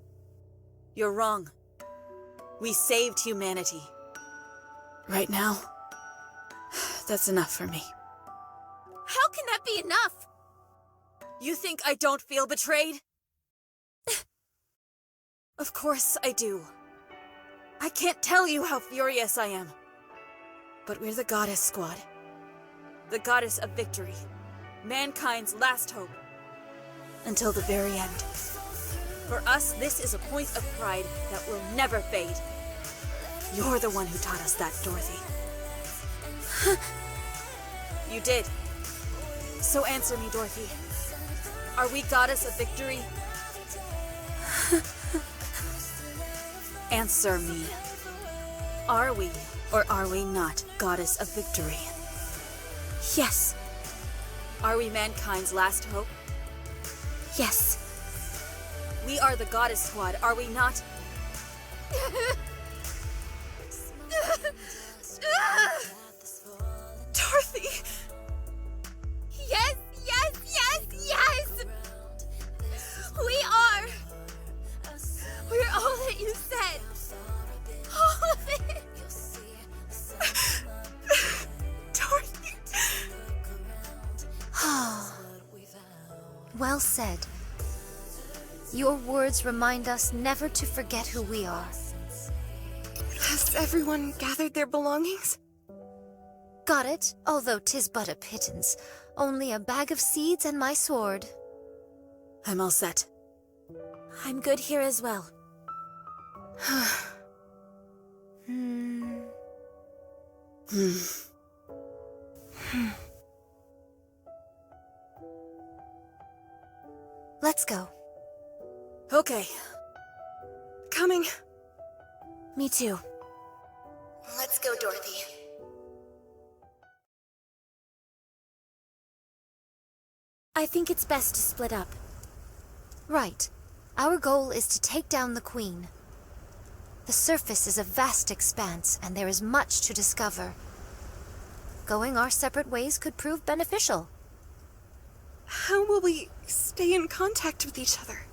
You're wrong. We saved humanity. Right now, that's enough for me. How can that be enough? You think I don't feel betrayed? Of course I do. I can't tell you how furious I am. But we're the Goddess Squad. The Goddess of Victory. Mankind's last hope. Until the very end. For us, this is a point of pride that will never fade. You're the one who taught us that, Dorothy. You did. So answer me, Dorothy. Are we Goddess of Victory? Answer me. Are we, or are we not, Goddess of Victory? Yes. Are we mankind's last hope? Yes. We are the Goddess Squad, are we not? Dorothy! Yes, yes, yes, yes! We are! We're all that you said! All of it! Dorothy! Well said. Your words remind us never to forget who we are. Has everyone gathered their belongings? Got it, although 'tis but a pittance. Only a bag of seeds and my sword. I'm all set. I'm good here as well. Let's go. Okay. Coming. Me too. Let's go, Dorothy. I think it's best to split up. Right. Our goal is to take down the Queen. The surface is a vast expanse, and there is much to discover. Going our separate ways could prove beneficial. How will we stay in contact with each other?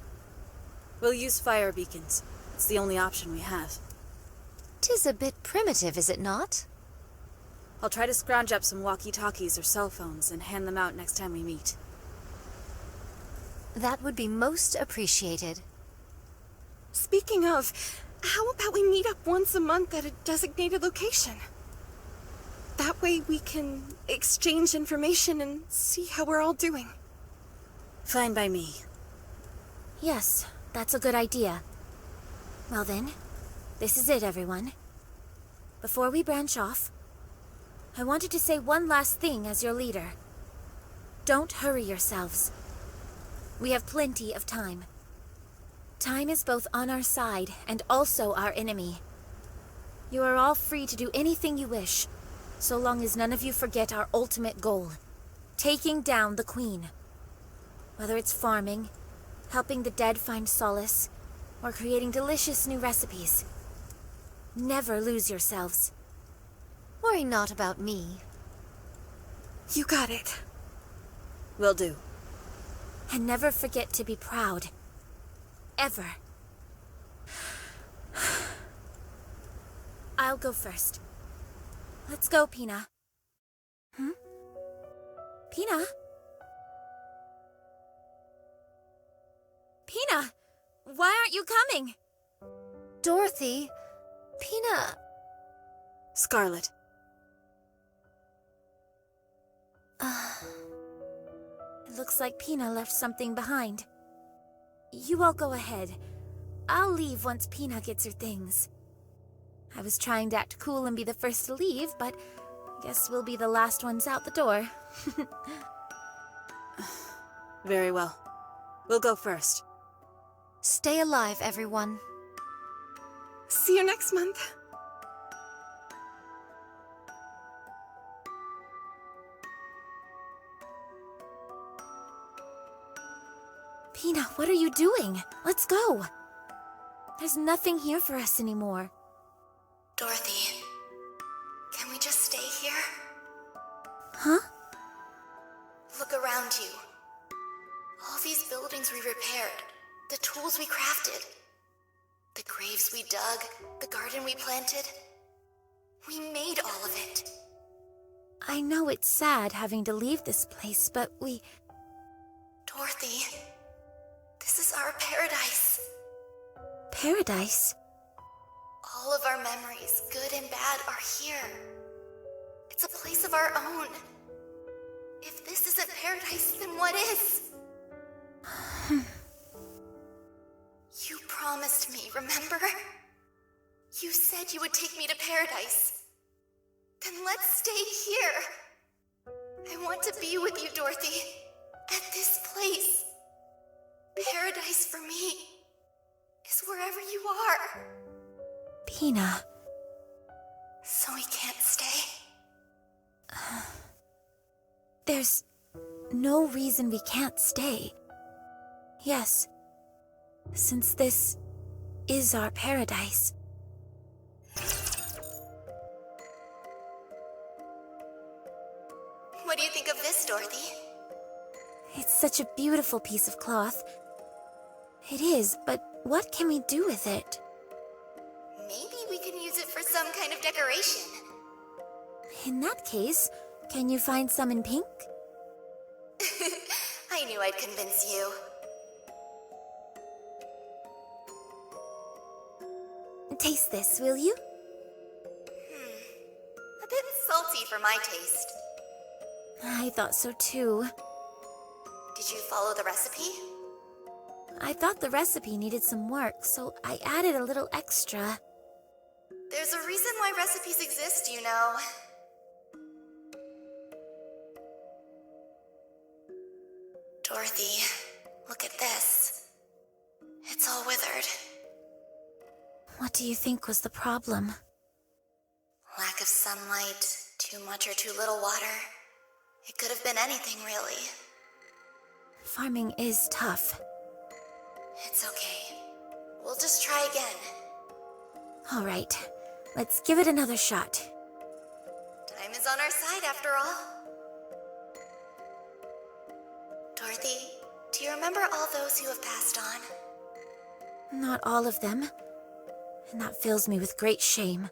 We'll use fire beacons. It's the only option we have. 'Tis a bit primitive, is it not? I'll try to scrounge up some walkie-talkies or cell phones and hand them out next time we meet. That would be most appreciated. Speaking of, how about we meet up once a month at a designated location? That way we can exchange information and see how we're all doing. Fine by me. Yes, that's a good idea. Well then, this is it, everyone. Before we branch off, I wanted to say one last thing as your leader. Don't hurry yourselves. We have plenty of time. Time is both on our side and also our enemy. You are all free to do anything you wish, so long as none of you forget our ultimate goal, taking down the Queen. Whether it's farming, helping the dead find solace, or creating delicious new recipes. Never lose yourselves. Worry not about me. You got it. Will do. And never forget to be proud. Ever. I'll go first. Let's go, Pina. Pina? Pina! Why aren't you coming? Dorothy, Pina... Scarlet. It looks like Pina left something behind. You all go ahead. I'll leave once Pina gets her things. I was trying to act cool and be the first to leave, but I guess we'll be the last ones out the door. Very well. We'll go first. Stay alive, everyone. See you next month. Pina, what are you doing? Let's go. There's nothing here for us anymore. Dorothy, can we just stay here? Huh? Look around you. All these buildings we repaired, the tools we crafted, the graves we dug, the garden we planted. We made all of it. I know it's sad having to leave this place, but we... Dorothy, this is our paradise. Paradise? All of our memories, good and bad, are here. It's a place of our own. If this isn't paradise, then what is? You promised me, remember? You said you would take me to paradise. Then let's stay here. I want to be with you, Dorothy. At this place. Paradise for me is wherever you are. Pina. So we can't stay? There's no reason we can't stay. Yes, since this is our paradise. What do you think of this, Dorothy? It's such a beautiful piece of cloth. It is, but what can we do with it? Maybe we can use it for some kind of decoration. In that case, can you find some in pink? I knew I'd convince you. Taste this, will you? A bit salty for my taste. I thought so too. Did you follow the recipe? I thought the recipe needed some work, so I added a little extra. There's a reason why recipes exist, you know. Dorothy, look at this. It's all withered. What do you think was the problem? Lack of sunlight, too much or too little water. It could have been anything, really. Farming is tough. It's okay. We'll just try again. All right, let's give it another shot. Time is on our side, after all. Dorothy, do you remember all those who have passed on? Not all of them. And that fills me with great shame.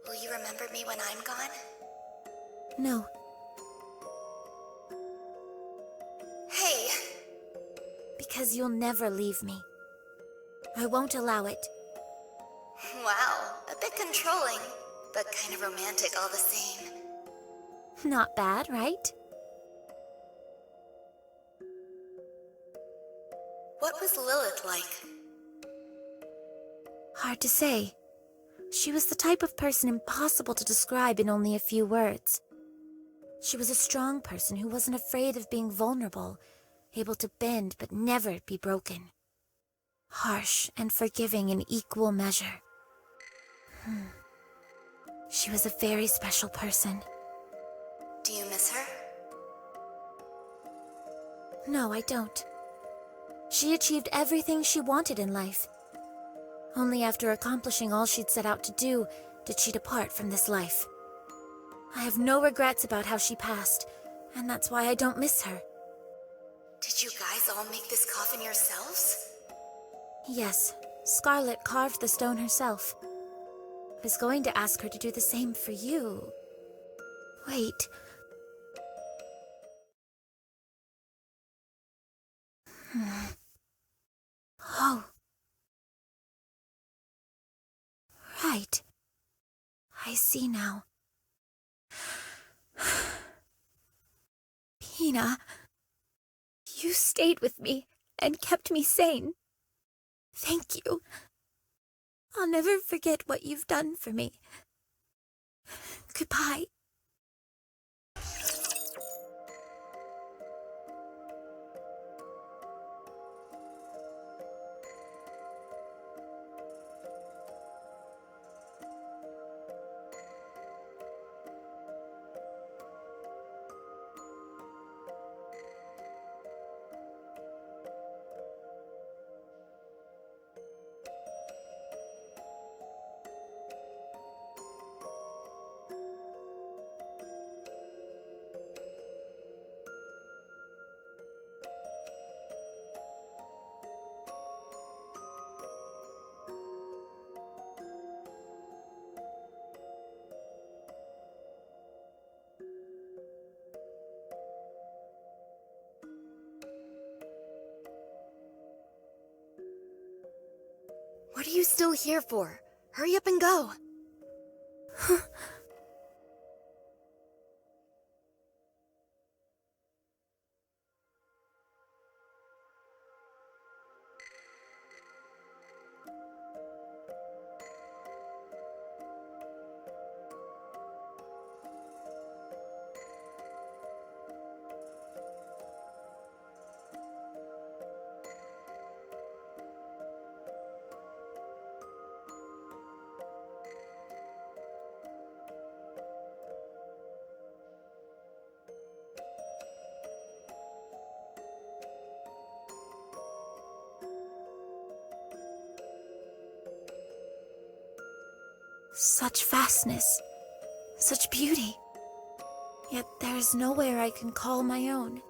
Will you remember me when I'm gone? No. Hey! Because you'll never leave me. I won't allow it. Wow, a bit controlling, but kind of romantic all the same. Not bad, right? What was Lilith like? Hard to say. She was the type of person impossible to describe in only a few words. She was a strong person who wasn't afraid of being vulnerable, able to bend but never be broken. Harsh and forgiving in equal measure. She was a very special person. Do you miss her? No, I don't. She achieved everything she wanted in life. Only after accomplishing all she'd set out to do did she depart from this life. I have no regrets about how she passed, and that's why I don't miss her. Did you guys all make this coffin yourselves? Yes, Scarlet carved the stone herself. I was going to ask her to do the same for you. Wait. Oh. Right. I see now. Pina, you stayed with me and kept me sane. Thank you. I'll never forget what you've done for me. Goodbye. What are you still here for? Hurry up and go. Such vastness, such beauty. Yet there is nowhere I can call my own.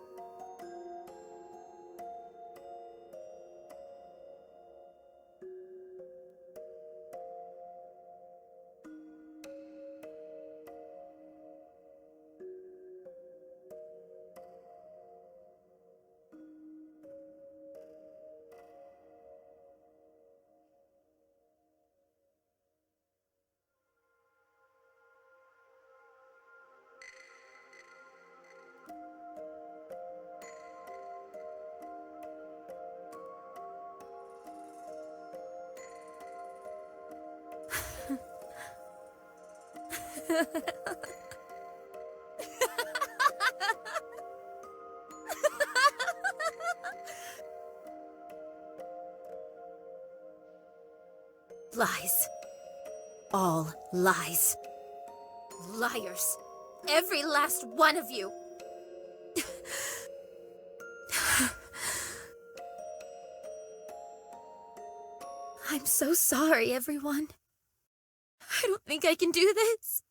Lies. All lies. Liars. Every last one of you. I'm so sorry, everyone. I don't think I can do this.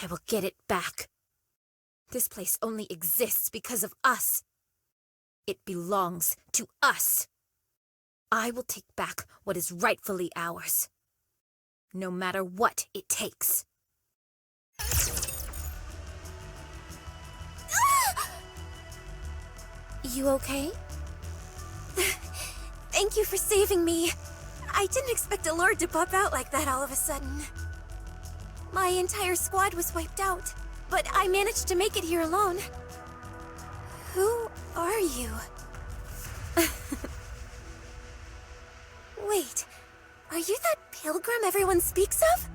I will get it back. This place only exists because of us. It belongs to us. I will take back what is rightfully ours, no matter what it takes. You okay? Thank you for saving me. I didn't expect a lord to pop out like that all of a sudden. My entire squad was wiped out, but I managed to make it here alone. Who are you? Wait, are you that pilgrim everyone speaks of?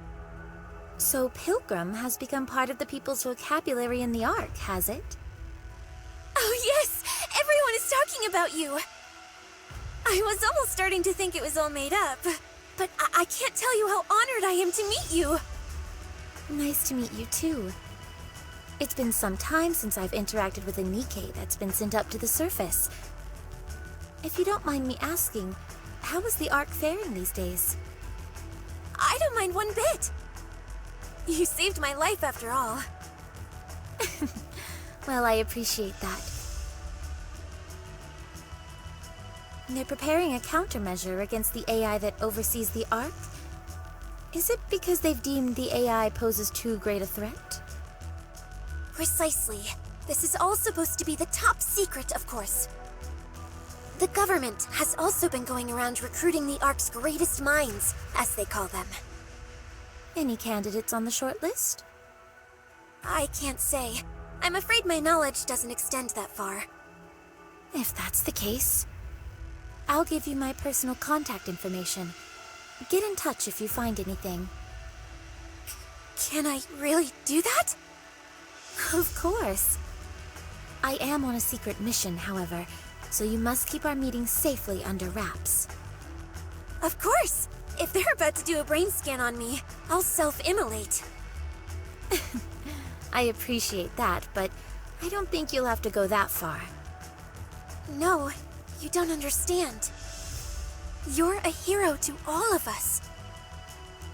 So Pilgrim has become part of the people's vocabulary in the Ark, has it? Oh yes, everyone is talking about you. I was almost starting to think it was all made up, but I can't tell you how honored I am to meet you. Nice to meet you too. It's been some time since I've interacted with a Nikke that's been sent up to the surface. If you don't mind me asking, how is the Ark faring these days? I don't mind one bit. You saved my life after all. Well, I appreciate that. They're preparing a countermeasure against the AI that oversees the Ark. Is it because they've deemed the AI poses too great a threat? Precisely. This is all supposed to be the top secret, of course. The government has also been going around recruiting the Ark's greatest minds, as they call them. Any candidates on the short list? I can't say. I'm afraid my knowledge doesn't extend that far. If that's the case, I'll give you my personal contact information. Get in touch if you find anything. Can I really do that? Of course. I am on a secret mission, however, so you must keep our meeting safely under wraps. Of course! If they're about to do a brain scan on me, I'll self-immolate. I appreciate that, but I don't think you'll have to go that far. No, you don't understand. You're a hero to all of us.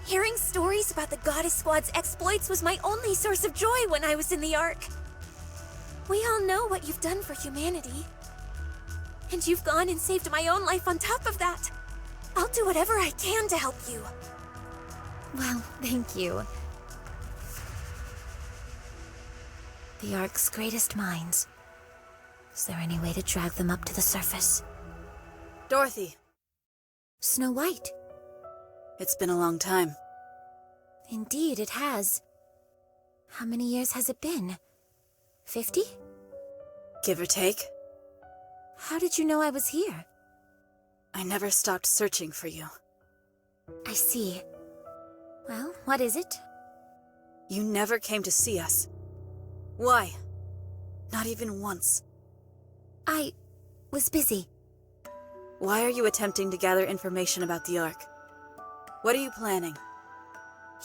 Hearing stories about the Goddess Squad's exploits was my only source of joy when I was in the Ark. We all know what you've done for humanity. And you've gone and saved my own life on top of that. I'll do whatever I can to help you. Well, thank you. The Ark's greatest minds. Is there any way to drag them up to the surface? Dorothy, Snow White. it's been a long time. Indeed, it has. How many years has it been? 50? Give or take. How did you know I was here? I never stopped searching for you. I see. Well, what is it? You never came to see us. Why? Not even once. I was busy. Why are you attempting to gather information about the Ark? What are you planning?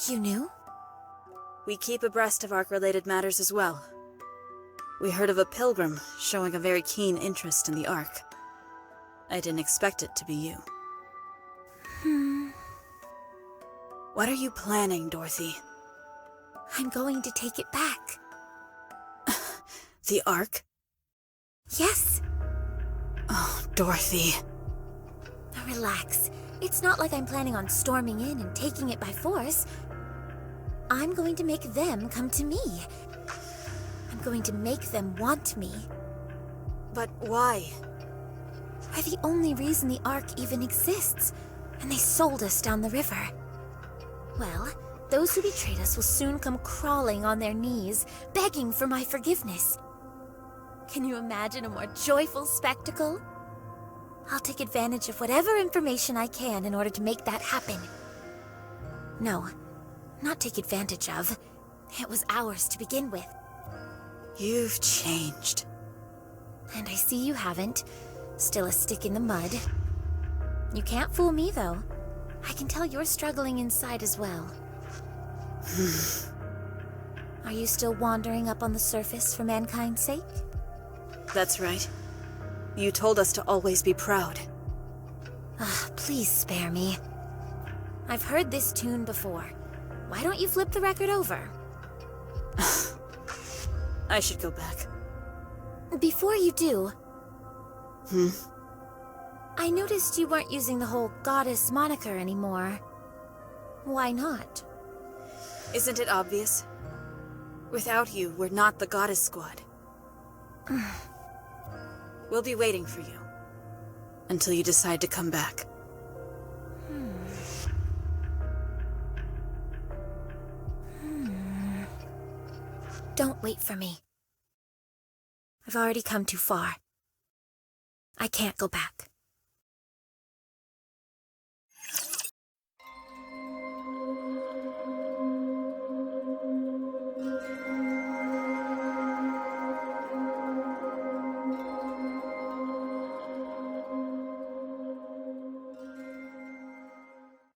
You knew? We keep abreast of Ark-related matters as well. We heard of a pilgrim showing a very keen interest in the Ark. I didn't expect it to be you. What are you planning, Dorothy? I'm going to take it back. The Ark? Yes. Oh, Dorothy. Relax. It's not like I'm planning on storming in and taking it by force. I'm going to make them come to me. I'm going to make them want me. But why? We're the only reason the Ark even exists, and they sold us down the river. Well, those who betrayed us will soon come crawling on their knees, begging for my forgiveness. Can you imagine a more joyful spectacle? I'll take advantage of whatever information I can in order to make that happen. No, not take advantage of. It was ours to begin with. You've changed. And I see you haven't. Still a stick in the mud. You can't fool me, though. I can tell you're struggling inside as well. Are you still wandering up on the surface for mankind's sake? That's right. You told us to always be proud. Please spare me. I've heard this tune before. Why don't you flip the record over? I should go back. Before you do... I noticed you weren't using the whole goddess moniker anymore. Why not? Isn't it obvious? Without you, we're not the Goddess Squad. We'll be waiting for you. Until you decide to come back. Don't wait for me. I've already come too far. I can't go back.